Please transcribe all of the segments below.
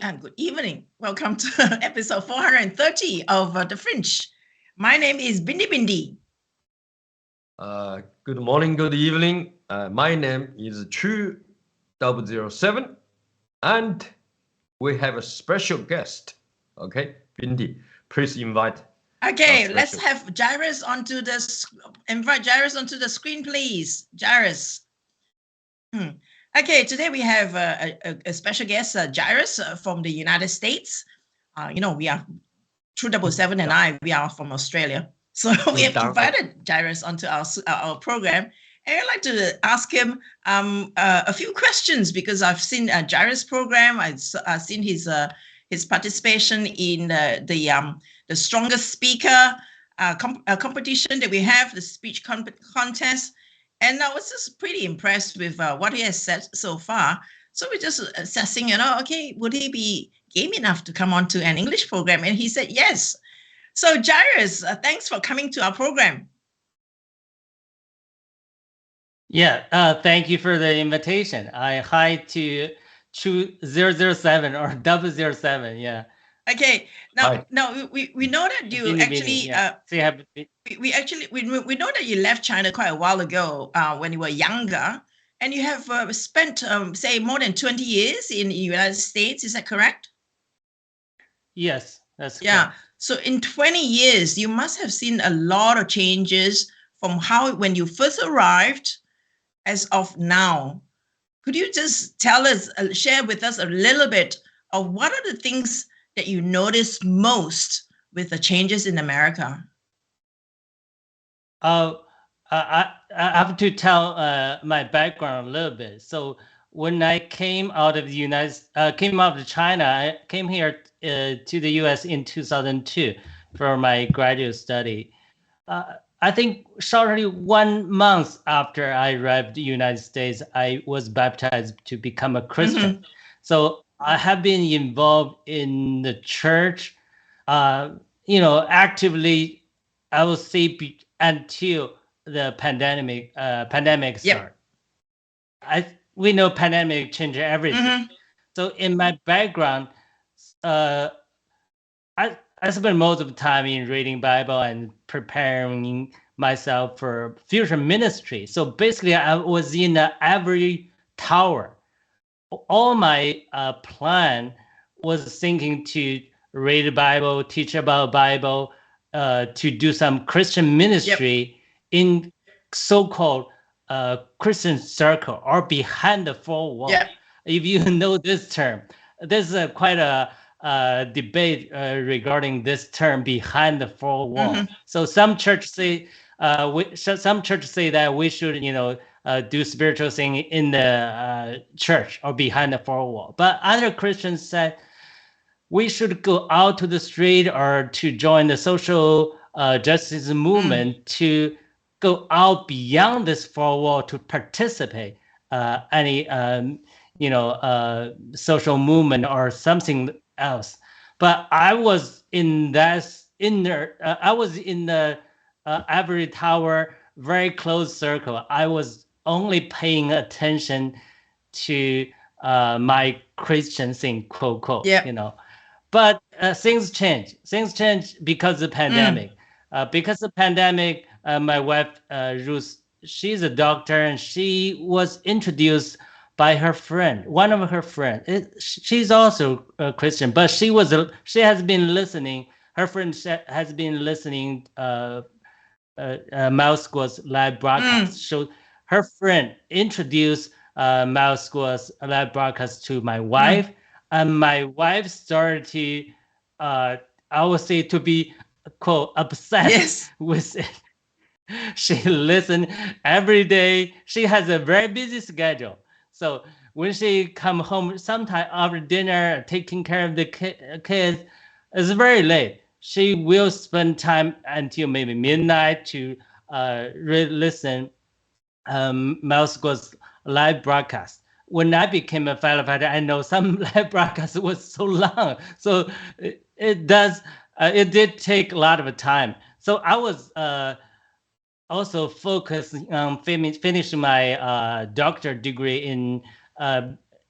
and good evening. Welcome to episode 430 of The Fringe. My name is Bindi Bindi. Good morning, good evening. My name is Chu 007, and we have a special guest. Okay, Bindi, please invite. Okay, let's have Jairus invite Jairus onto the screen, please. Jairus. Okay, today we have a special guest, Jairus from the United States. We are True 007 and I, we are from Australia. So we have invited Jairus onto our program. And I'd like to ask him a few questions because I've seen Jairus' program. I've seen his participation in the Strongest Speaker competition that we have, the speech contest. And I was just pretty impressed with what he has said so far. So we're just assessing, okay, would he be game enough to come on to an English program? And he said yes. So Jairus, thanks for coming to our program. Yeah, thank you for the invitation. Hi to True 007 or 007, yeah. Okay, now we know that you actually we know that you left China quite a while ago when you were younger, and you have spent say more than 20 years in the United States. Is that correct? Yes, that's correct. Correct. So in 20 years, you must have seen a lot of changes from when you first arrived as of now. Could you just tell us, share with us a little bit of what are the things that you notice most with the changes in America? I have to tell my background a little bit. So when I came out of China, I came here to the U.S. in 2002 for my graduate study. I think shortly 1 month after I arrived in the United States, I was baptized to become a Christian. Mm-hmm. So I have been involved in the church, actively, I will say, until the pandemic started. We know pandemic changed everything. Mm-hmm. So in my background, I spent most of the time in reading Bible and preparing myself for future ministry. So basically, I was in every tower. All my plan was thinking to read the Bible, teach about Bible, to do some Christian ministry in so-called Christian circle or behind the four walls. Yep. If you know this term, there's quite a debate regarding this term behind the four walls. Mm-hmm. So some churches say that we should, do spiritual thing in the church or behind the four wall. But other Christians said we should go out to the street or to join the social justice movement to go out beyond this four wall to participate any social movement or something else. But I was in the every tower, very close circle. I was only paying attention to my Christian thing, quote, quote, But things change. Things change because of the pandemic. Because of the pandemic, my wife, Ruth, she's a doctor, and she was introduced by her friend, one of her friends. She's also a Christian, but she has been listening. Her friend has been listening Mouse School's live broadcast. So her friend introduced Mouse School's live broadcast to my wife, and my wife started to, I would say, to be, quote, obsessed with it. She listened every day. She has a very busy schedule. So when she come home, sometime after dinner, taking care of the kids, it's very late. She will spend time until maybe midnight to listen Mouse School's live broadcast. When I became a firefighter, I know some live broadcast was so long. So it did take a lot of time. So I was also focused on finishing my doctorate degree in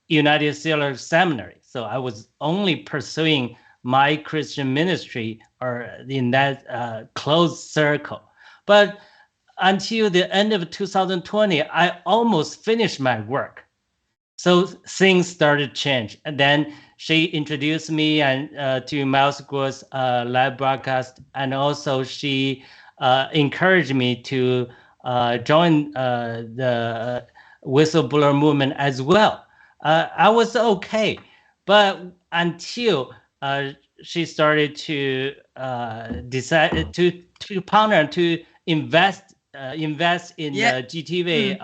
United Sailor Seminary. So I was only pursuing my Christian ministry or in that closed circle. But until the end of 2020, I almost finished my work. So things started to change. And then she introduced me to Miles Guo's live broadcast. And also she encouraged me to join the whistleblower movement as well. I was okay. But until she started to decide to ponder to invest in the GTV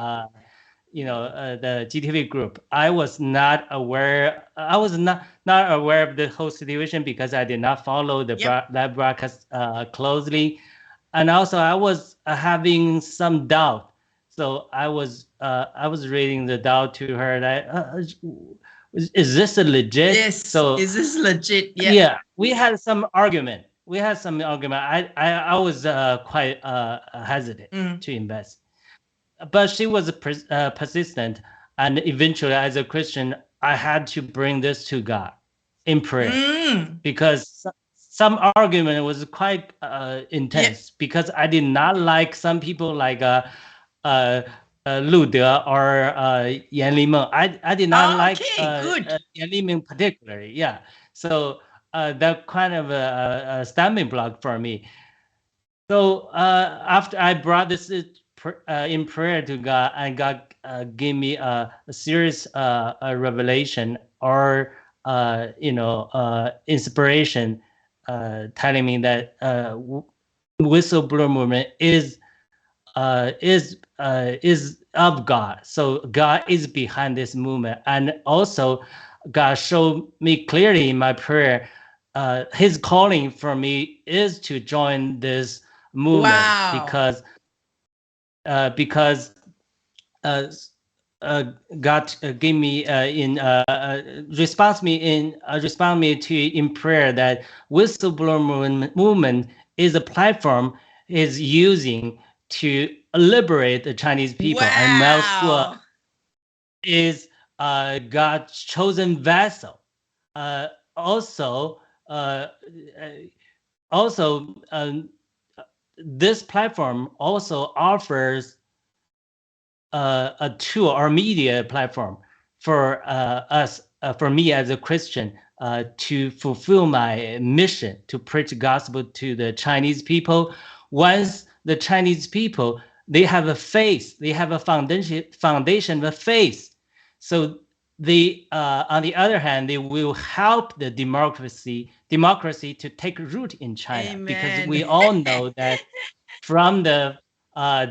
the GTV group. I was not aware. I was not aware of the whole situation because I did not follow the live broadcast closely, and also I was having some doubt. So I was reading the doubt to her that is this a legit? Yes. So is this legit? Yeah. Yeah. We had some argument. I was quite hesitant to invest. But she was persistent, and eventually, as a Christian, I had to bring this to God in prayer because some argument was quite intense. Because I did not like some people like Lu De or Yan Limeng. I did not like Yan Limeng particularly. Yeah, so that kind of a stumbling block for me. So after I brought this in prayer to God, and God gave me a serious revelation or inspiration, telling me that whistleblower movement is of God. So God is behind this movement, and also God showed me clearly in my prayer. His calling for me is to join this movement because God gave me respond me in prayer that whistleblower movement is a platform is using to liberate the Chinese people, and Miles Guo is God's chosen vessel. This platform also offers a tool or media platform for us, for me as a Christian, to fulfill my mission to preach the gospel to the Chinese people. Once the Chinese people, they have a faith, they have a foundation of faith. So they, on the other hand, they will help the democracy to take root in China. Amen. Because we all know that from the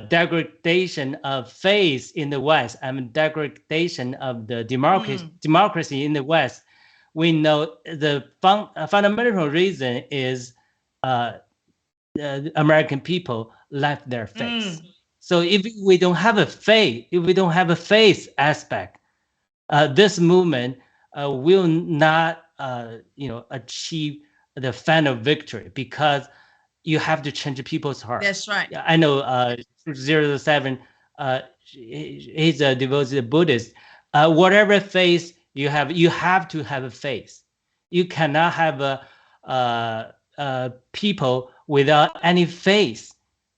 degradation of faith in the West and degradation of the democracy in the West, we know the fundamental reason is American people left their faith. So if we don't have a faith aspect, this movement will not achieve the final victory, because you have to change people's heart. That's right. I know 007, he's a devoted Buddhist. Whatever faith you have to have a faith. You cannot have a people without any faith.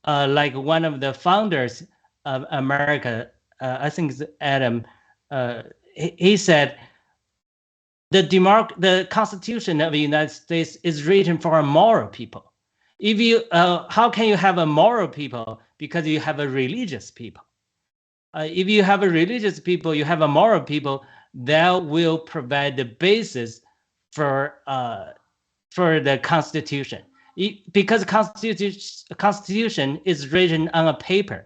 Like one of the founders of America, I think it's Adam, he said, the Constitution of the United States is written for a moral people. If you, how can you have a moral people? Because you have a religious people. If you have a religious people, you have a moral people that will provide the basis for the Constitution. Because Constitution is written on a paper.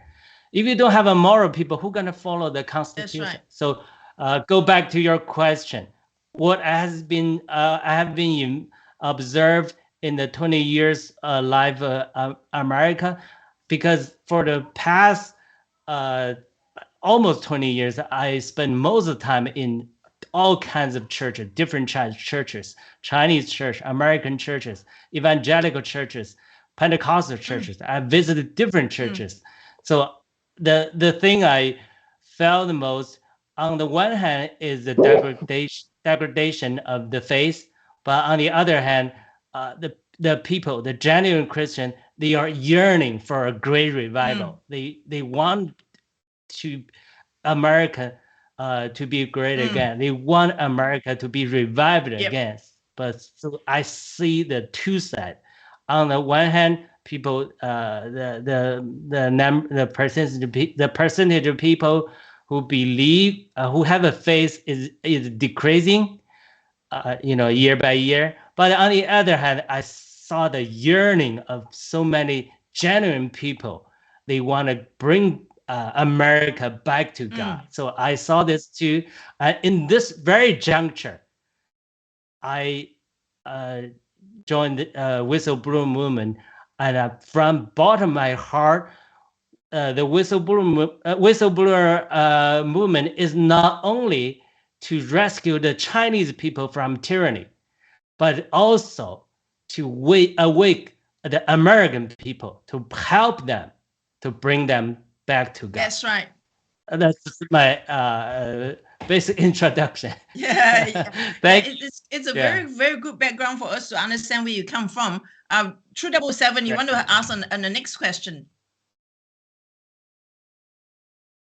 If you don't have a moral people, who's gonna follow the Constitution? That's right. So go back to your question. What has been I have been observed in the 20 years live America, because for the past almost 20 years, I spent most of the time in all kinds of churches, different churches, Chinese church, American churches, evangelical churches, Pentecostal churches. I visited different churches. So the thing I felt the most, on the one hand is the degradation of the faith, but on the other hand, the people, the genuine Christian, they are yearning for a great revival. They want to America to be great again. They want America to be revived again. But so I see the two sides. On the one hand, people, the percentage of people who believe, who have a faith is decreasing, year by year. But on the other hand, I saw the yearning of so many genuine people. They want to bring America back to God. So I saw this too. In this very juncture, I joined the whistleblower movement, and from bottom of my heart, the whistleblower movement is not only to rescue the Chinese people from tyranny, but also to awake the American people, to help them, to bring them back to God. That's right. That's my basic introduction. It's a very, very good background for us to understand where you come from. True 777, you want to ask on the next question?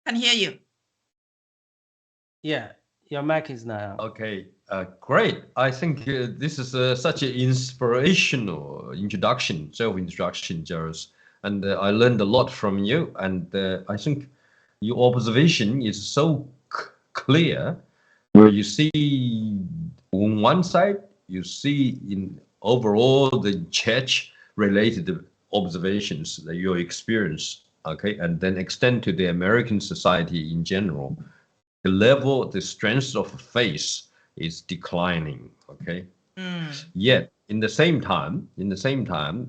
Can hear you. Yeah, your mic is now. Okay, great. I think this is such an inspirational introduction, self-introduction, Jairus. And I learned a lot from you. And I think your observation is so clear, where you see on one side, you see in overall the church-related observations that you experience, okay, and then extend to the American society in general. The level, the strength of faith is declining, okay? Yet, in the same time,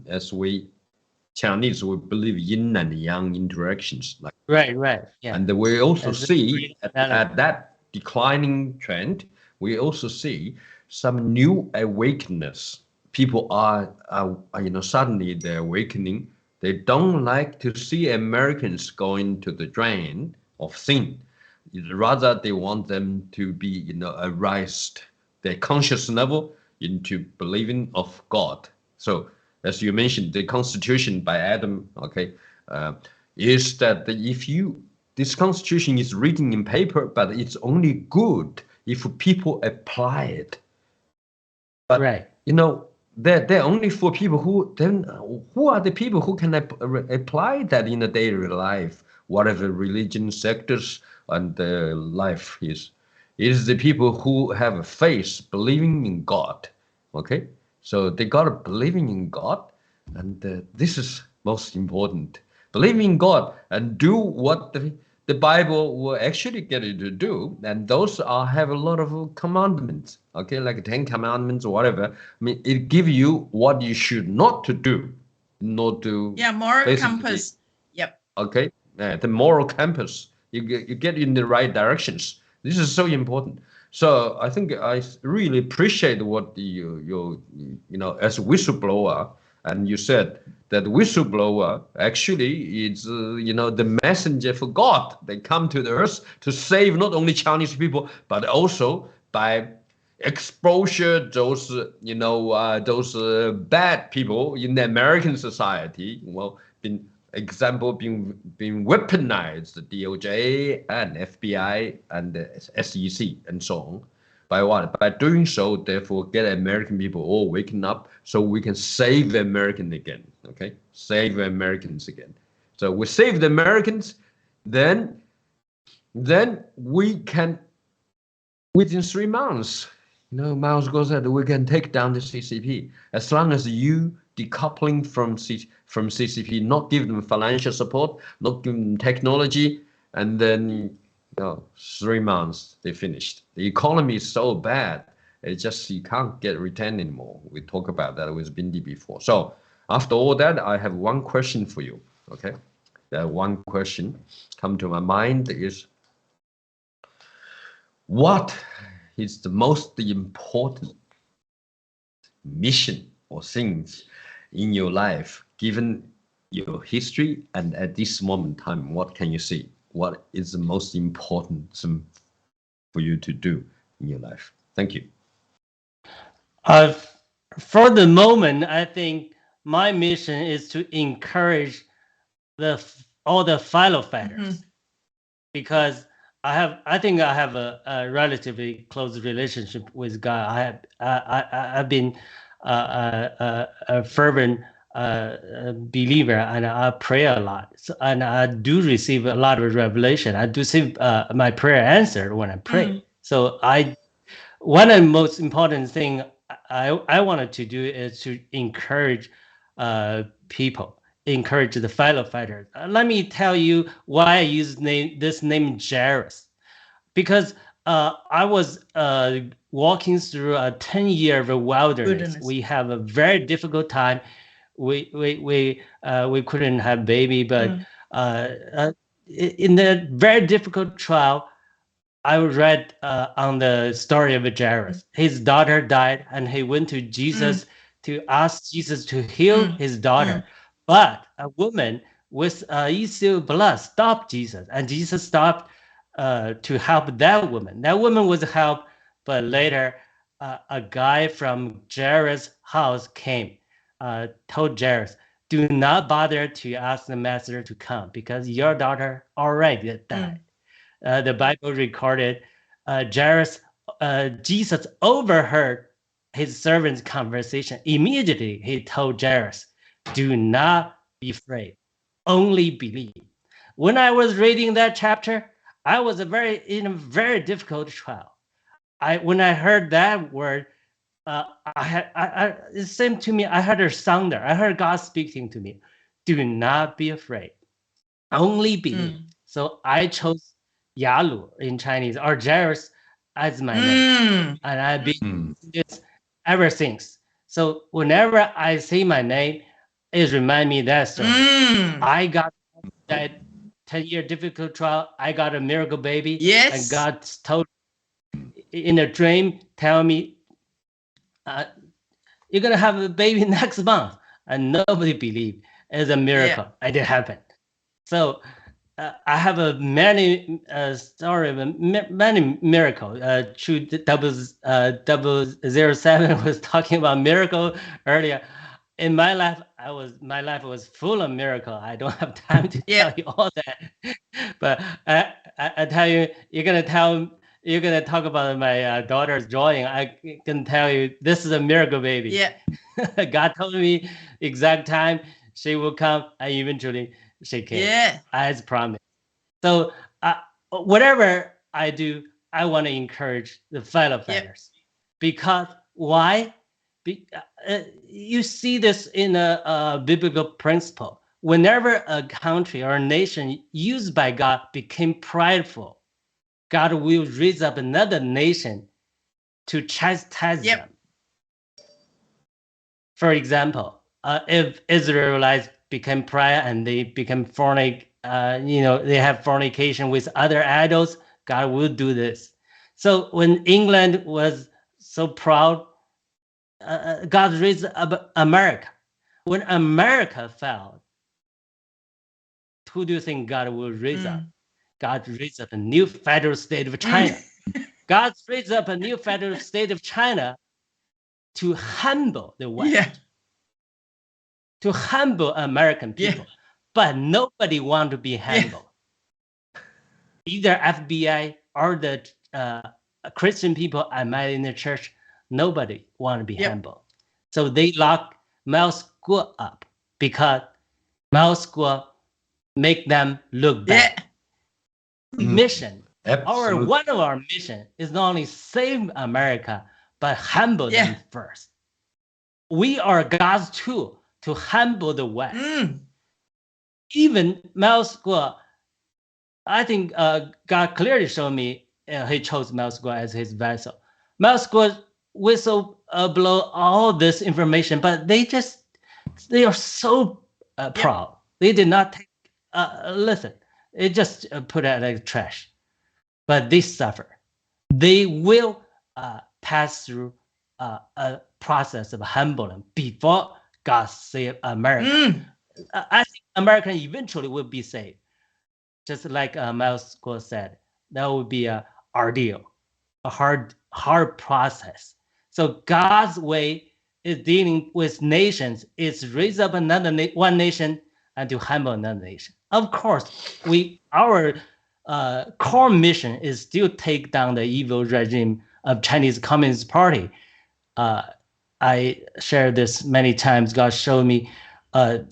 as we Chinese, we believe yin and yang interactions. Like, right, yeah. And we also see at that declining trend, we also see some new awakeness. People are suddenly they're awakening. They don't like to see Americans going to the drain of sin. Rather, they want them to be, raised their conscious level into believing of God. So, as you mentioned, the Constitution by Adam, okay, is that this Constitution is written in paper, but it's only good if people apply it. But they're only for people who are the people who can apply that in a daily life, whatever religion, sectors, and life is. It is the people who have a faith, believing in God. Okay, so they got to believing in God, and this is most important. Believing in God and do what the Bible will actually get you to do, and those have a lot of commandments. Okay, like 10 commandments or whatever. I mean, it gives you what you should not to do, not to. Yeah, moral compass. Yep. Okay, the moral compass. You get in the right directions. This is so important. So I think I really appreciate what you as a whistleblower, and you said that whistleblower actually is the messenger for God. They come to the earth to save not only Chinese people but also by exposure those bad people in the American society. Well, being weaponized, the DOJ and FBI and the SEC and so on. By what? By doing so, therefore, get American people all waking up so we can save the American again. Okay, save Americans again. So we save the Americans, then we can, within 3 months, Miles Guo said we can take down the CCP as long as you decoupling from CCP, not give them financial support, not give them technology, and then 3 months they finished. The economy is so bad, it's just you can't get return anymore. We talked about that with Bindi before. So after all that, I have one question for you. Okay, that one question come to my mind is, what is the most important mission or things in your life, given your history, and at this moment in time, what can you see? What is the most important for you to do in your life? Thank you. For the moment, I think my mission is to encourage all the fellow fighters, because I think I have a relatively close relationship with God. I've been a fervent believer, and I pray a lot. So, and I do receive a lot of revelation. I do see my prayer answered when I pray. So one of the most important thing I wanted to do is to encourage people, encourage the fellow fighters. Let me tell you why I use this name Jairus, because I was walking through a 10-year wilderness. We have a very difficult time. We couldn't have baby, but in the very difficult trial, I read on the story of Jairus. His daughter died, and he went to Jesus to ask Jesus to heal his daughter. But a woman with issue of blood stopped Jesus, and Jesus stopped to help that woman. That woman was helped, but later a guy from Jairus' house came, told Jairus, "Do not bother to ask the master to come, because your daughter already died." The Bible recorded Jairus, Jesus overheard his servant's conversation. Immediately, he told Jairus, "Do not be afraid, only believe." When I was reading that chapter, I was in a very difficult trial. When I heard that word, it seemed to me I heard a thunder. I heard God speaking to me. Do not be afraid, only believe. So I chose Yalu in Chinese, or Jairus, as my name, and I've been this ever since. So whenever I say my name, it reminds me that story. I got that 10-year difficult trial. I got a miracle baby. Yes. And God told in a dream, tell me, you're gonna have a baby next month, and nobody believed. It's a miracle. It did happen. So I have a many story of many miracles. True 007 was talking about miracle earlier. In my life, my life was full of miracle. I don't have time to tell you all that, but I tell you, you're gonna talk about my daughter's drawing. I can tell you, this is a miracle baby. Yeah. God told me exact time she will come, and eventually she came. Yeah. As promised. So whatever I do, I want to encourage the fellow fighters. Because why? You see this in a biblical principle. Whenever a country or a nation used by God became prideful, God will raise up another nation to chastise them. For example, if Israelites became pride and they become they have fornication with other idols, God will do this. So when England was so proud, God raised up America. When America fell, who do you think God will raise up? God raised up a new federal state of China. God raised up a new federal state of China to humble the West, to humble American people. But nobody wants to be humble. Either FBI or the Christian people I met in the church, nobody want to be humble. So they lock Mao School up because Mao School make them look bad. Mission. One of our mission is not only save America, but humble them first. We are God's tool to humble the West. Even Mao School, I think God clearly showed me he chose Mao School as his vessel. Mao School whistle blow all this information, but they are so proud. They did not take listen. They just put it like trash. But they suffer. They will pass through a process of humbling before God save America. I think America eventually will be saved. Just like Miles School said, that would be an ordeal. a hard process. So God's way is dealing with nations, is raise up one nation and to humble another nation. Of course, our core mission is still take down the evil regime of Chinese Communist Party. I shared this many times. God showed me the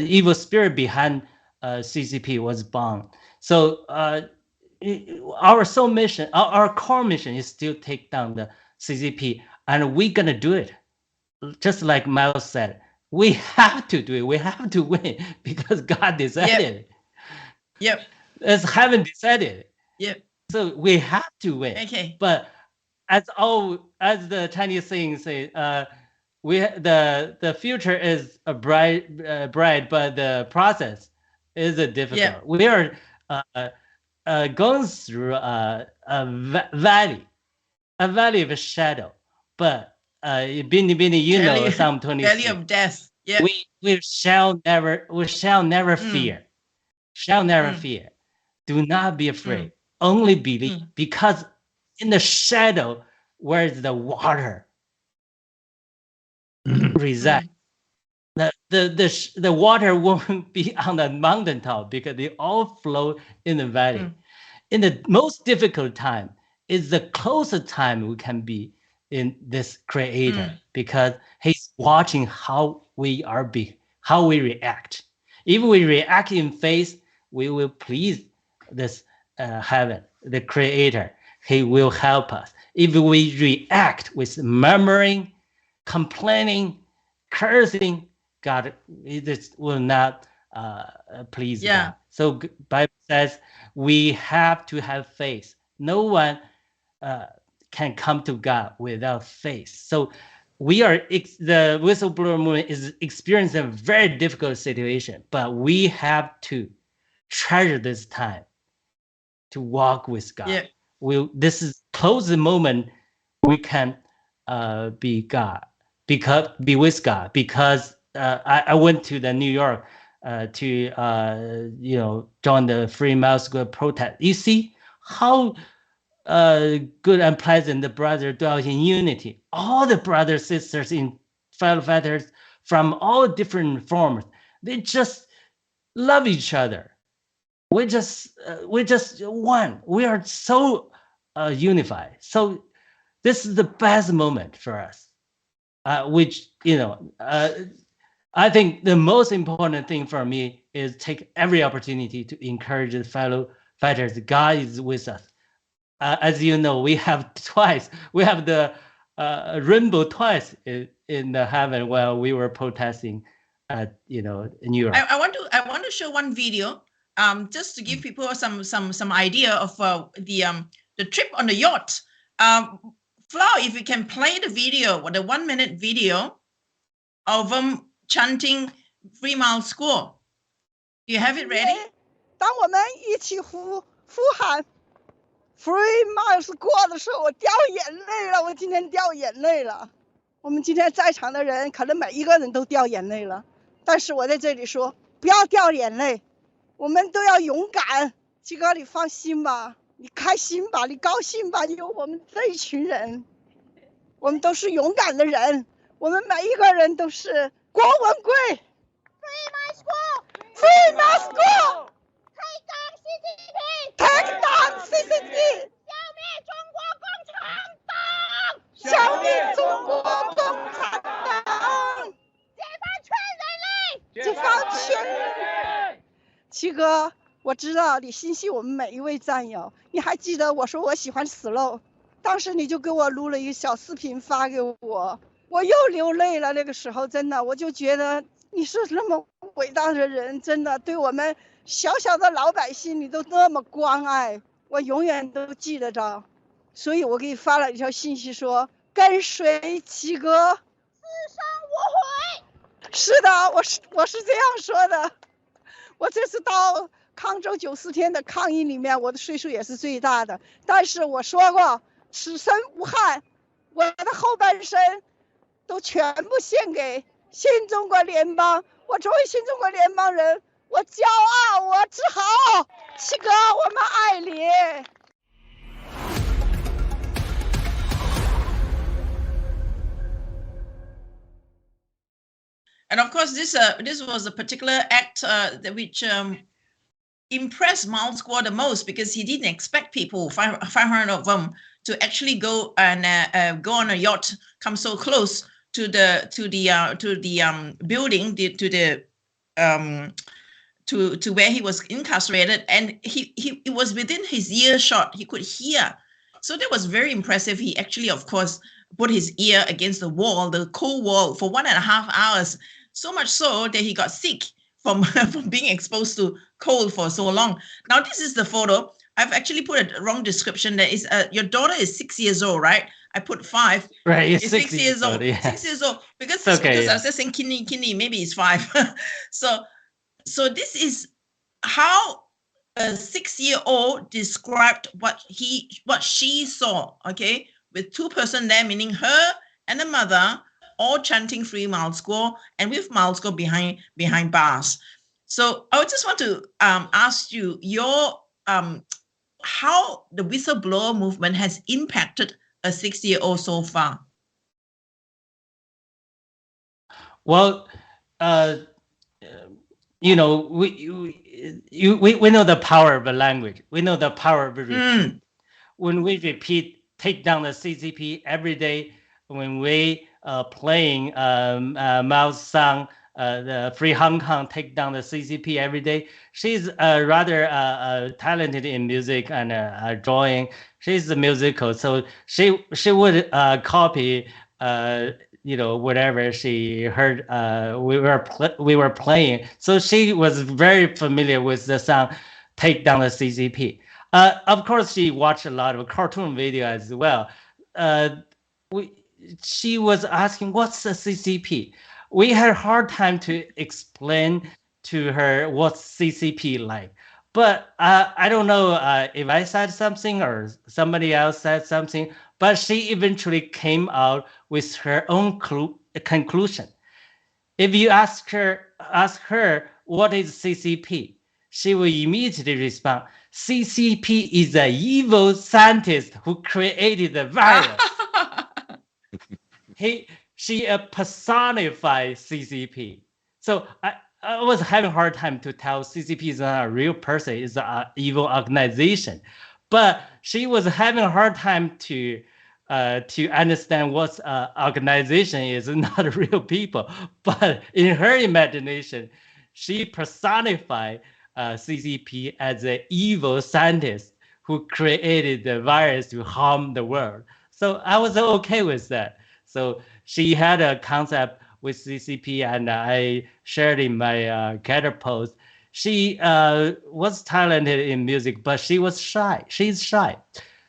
evil spirit behind CCP was bound. So our sole mission, our core mission is still take down the CCP, and we're gonna do it. Just like Miles said, we have to do it. We have to win because God decided. Yep. As heaven decided. Yep. So we have to win. Okay. But as the Chinese saying say, the future is a bright, but the process is a difficult. Yeah. We are going through a valley of a shadow, but Psalm 23. Valley of death. Yeah. We shall never fear. Shall never fear. Do not be afraid. Only believe, because in the shadow where is the water reside. The water won't be on the mountaintop because they all flow in the valley. In the most difficult time is the closest time we can be in this Creator, because He's watching how we react. If we react in faith, we will please this heaven, the Creator. He will help us. If we react with murmuring, complaining, cursing, God will not please God. So Bible says we have to have faith. No one can come to God without faith. So the whistleblower movement is experiencing a very difficult situation, but we have to treasure this time to walk with God. Yeah. This is closest moment we can be with God, because I went to the New York to join the Free Mile Square protest. You see how good and pleasant the brothers dwell in unity. All the brothers, sisters, in fellow fighters from all different forms, they just love each other. We just one. We are so unified. So this is the best moment for us. I think the most important thing for me is take every opportunity to encourage the fellow fighters. God is with us. As you know, we have the rainbow twice in the heaven while we were protesting in New York. I want to show one video, just to give people some idea of the trip on the yacht. Flau, if you can play the video, the 1 minute video of them chanting 3 Mile Square. Do you have it ready? 当我们一起呼喊 Free Mile Square 的时候，我掉眼泪了。我今天掉眼泪了。我们今天在场的人，可能每一个人都掉眼泪了。但是我在这里说，不要掉眼泪，我们都要勇敢。鸡哥，你放心吧，你开心吧，你高兴吧，有我们这一群人，我们都是勇敢的人，我们每一个人都是郭文贵。Free Mile Square，Free Mile Square。 Take down CCP， 消灭中国共产党，解放全人类。七哥，我知道你心系我们每一位战友，你还记得我说我喜欢slow，当时你就给我录了一个小视频发给我，我又流泪了。那个时候真的，我就觉得你是那么伟大的人，真的对我们小小的老百姓你都那么关爱，我永远都记得着。所以我给你发了一条信息说，跟随七哥，死生无悔。是的，我是这样说的。我这次到康州94天的抗议里面，我的岁数也是最大的，但是我说过此生无憾，我的后半生都全部献给新中国联邦。我作为新中国联邦人，我骄傲，我自豪。七哥，我们爱你。And of course, this was a particular act which impressed Mao Guo the most, because he didn't expect people, 500 of them, to actually go and go on a yacht, come so close to the building, to where he was incarcerated, and he was within his earshot. He could hear. So that was very impressive. He actually, of course, put his ear against the wall, the cold wall, for 1.5 hours. So much so that he got sick from being exposed to cold for so long. Now, this is the photo. I've actually put a wrong description. That is, your daughter is 6 years old, right? I put 5. Right, it's 6 years old. Yeah. 6 years old. Because I was just saying kidney, maybe it's 5. So this is how a 6-year-old described what she saw. Okay, with 2 persons there, meaning her and the mother, all chanting Free Mao Guo, and with Mao Guo behind bars. So I would just want to ask you your how the whistleblower movement has impacted a 6-year-old so far. Well, you know, we know the power of the language. We know the power of repeat. When we repeat, take down the CCP every day. When we playing Mao's song, the Free Hong Kong, take down the CCP every day. She's rather talented in music and drawing. She's musical, so she would copy you know, whatever she heard we were playing. So she was very familiar with the song "Take Down the CCP." Of course, she watched a lot of cartoon video as well. She was asking, "What's the CCP?" We had a hard time to explain to her what's CCP like. But I don't know if I said something or somebody else said something, but she eventually came out with her own conclusion. If you ask her what is CCP, she will immediately respond, CCP is an evil scientist who created the virus. She personified CCP. So I was having a hard time to tell CCP is not a real person, it's an evil organization. But she was having a hard time to understand what organization is, not real people. But in her imagination, she personified CCP as an evil scientist who created the virus to harm the world. So I was okay with that. So she had a concept with CCP, and I shared in my GETTR post. She was talented in music, but she was shy. She's shy.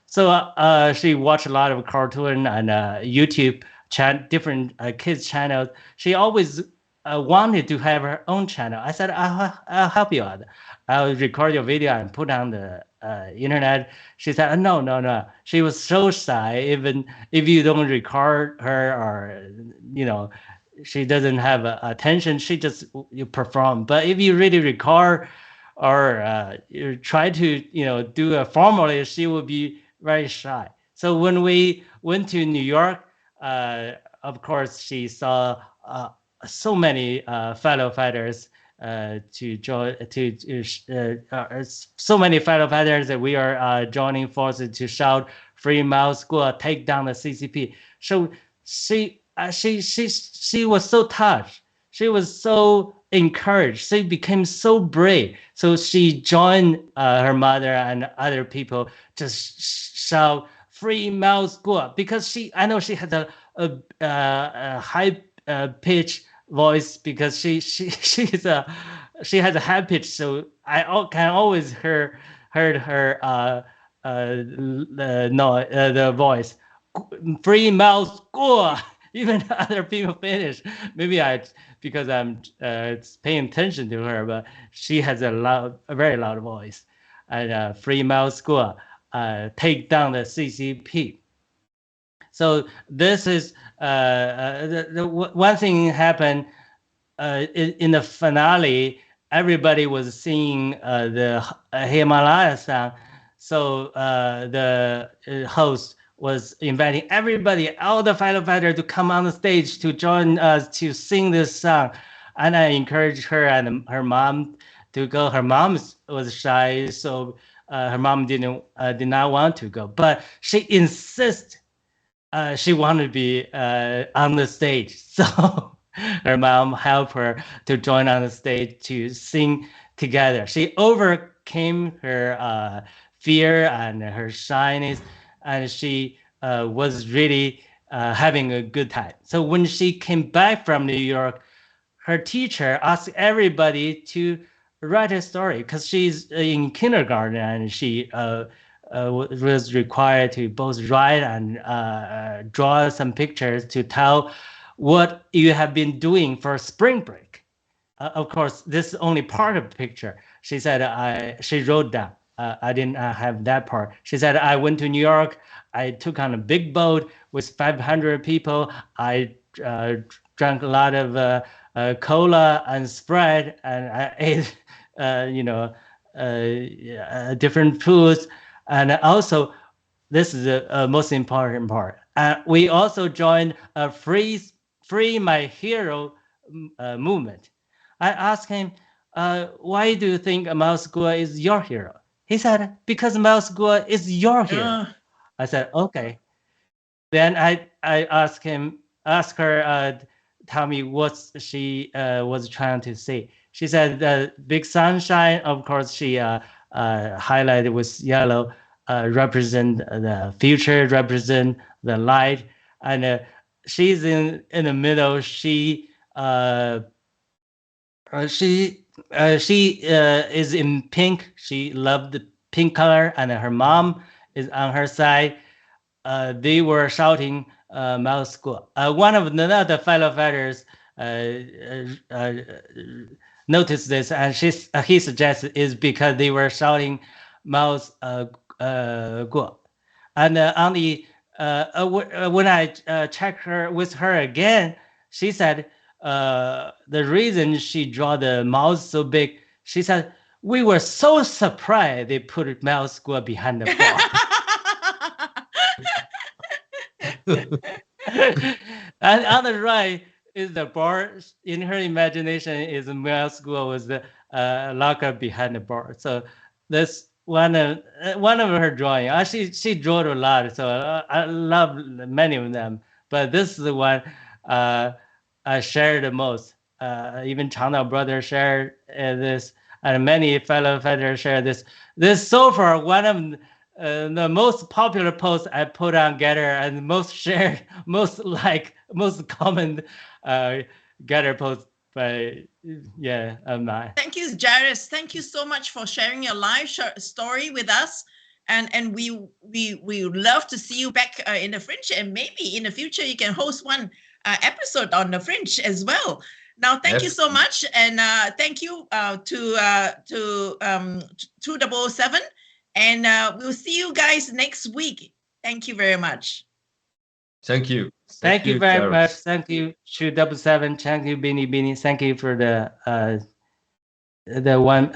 So she watched a lot of cartoon and YouTube different kids channels. She always wanted to have her own channel. I said, I'll help you out. I'll record your video and put on the internet. She said, no. She was so shy. Even if you don't record her, or you know, she doesn't have attention, she just you perform. But if you really record or you try to do a formally, she will be very shy. So when we went to New York, of course she saw so many fellow fighters to join so many fellow fighters that we are joining forces to shout Free Mao Guo, take down the CCP. So she was so touched. She was so encouraged. She became so brave. So she joined her mother and other people to shout Free Mao Guo, because I know she had a high pitch voice, because she has a high pitch. So I can always heard her the voice Free Mao Guo. Even other people finish. Maybe because I'm paying attention to her, but she has a very loud voice. And Free Mao Guo, take down the CCP. So this is one thing happened in the finale. Everybody was singing the Himalaya song. So the host was inviting everybody, all the fighter to come on the stage to join us to sing this song. And I encouraged her and her mom to go. Her mom was shy, so her mom did not want to go, but she insists she wanted to be on the stage. So her mom helped her to join on the stage to sing together. She overcame her fear and her shyness, and she was really having a good time. So when she came back from New York, her teacher asked everybody to write a story because she's in kindergarten and she was required to both write and draw some pictures to tell what you have been doing for spring break. Of course, this is only part of the picture. She said, she wrote down. I didn't have that part. She said, I went to New York. I took on a big boat with 500 people. I drank a lot of cola and Sprite, and I ate, different foods. And also, this is the most important part. We also joined a Free My Hero movement. I asked him, why do you think Mouse Guo is your hero? He said, because Mouse Guo is your hero. I said, okay. Then I asked her, tell me what she was trying to say. She said the big sunshine, of course, she highlighted with yellow, represent the future, represent the light. And she's in the middle. She is in pink. She loved the pink color, and her mom is on her side. They were shouting Mouse Guo. One of the fellow fighters noticed this, and he suggested is because they were shouting Mouse Guo. And on the when I checked her with her again, she said the reason she draw the mouse so big, she said, we were so surprised they put Mouse Guo behind the bar. And on the right is the bar. In her imagination, is Mouse Guo was the locker behind the bar. So that's one of her drawing. She drew a lot, so I love many of them. But this is the one I shared the most. Even Changdao brother shared this, and many fellow fighters share this. This so far one of the most popular posts I put on GETTR, and most shared, most common GETTR post by mine. Thank you, Jairus. Thank you so much for sharing your life story with us. And we would love to see you back in the Fringe, and maybe in the future you can host one episode on the Fringe as well. Now, thank you so much, and thank you to 2007, and we'll see you guys next week. Thank you very much. Thank you. Thank you very much. Thank you, 277. Thank you, Bini. Thank you for the one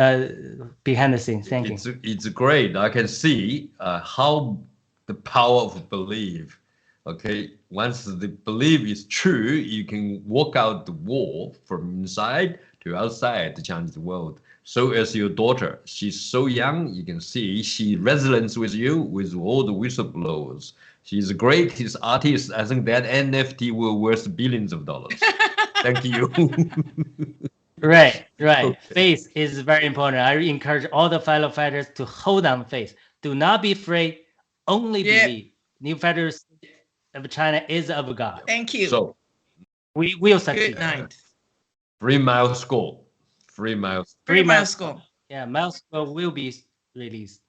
behind the scenes. Thank you. It's great. I can see how the power of belief. Okay, once the belief is true, you can walk out the wall from inside to outside to change the world. So as your daughter, she's so young, you can see she resonates with you with all the whistleblowers. She's a greatest artist. I think that NFT will worth billions of dollars. Thank you. Right. Okay. Faith is very important. I encourage all the fellow fighters to hold on faith. Do not be afraid. Only believe. New fighters of China is of God. Thank you. So we will succeed. Good night. 3 Mile School. 3 Mile. 3 Mile School. Yeah, Mouse Guo will be released.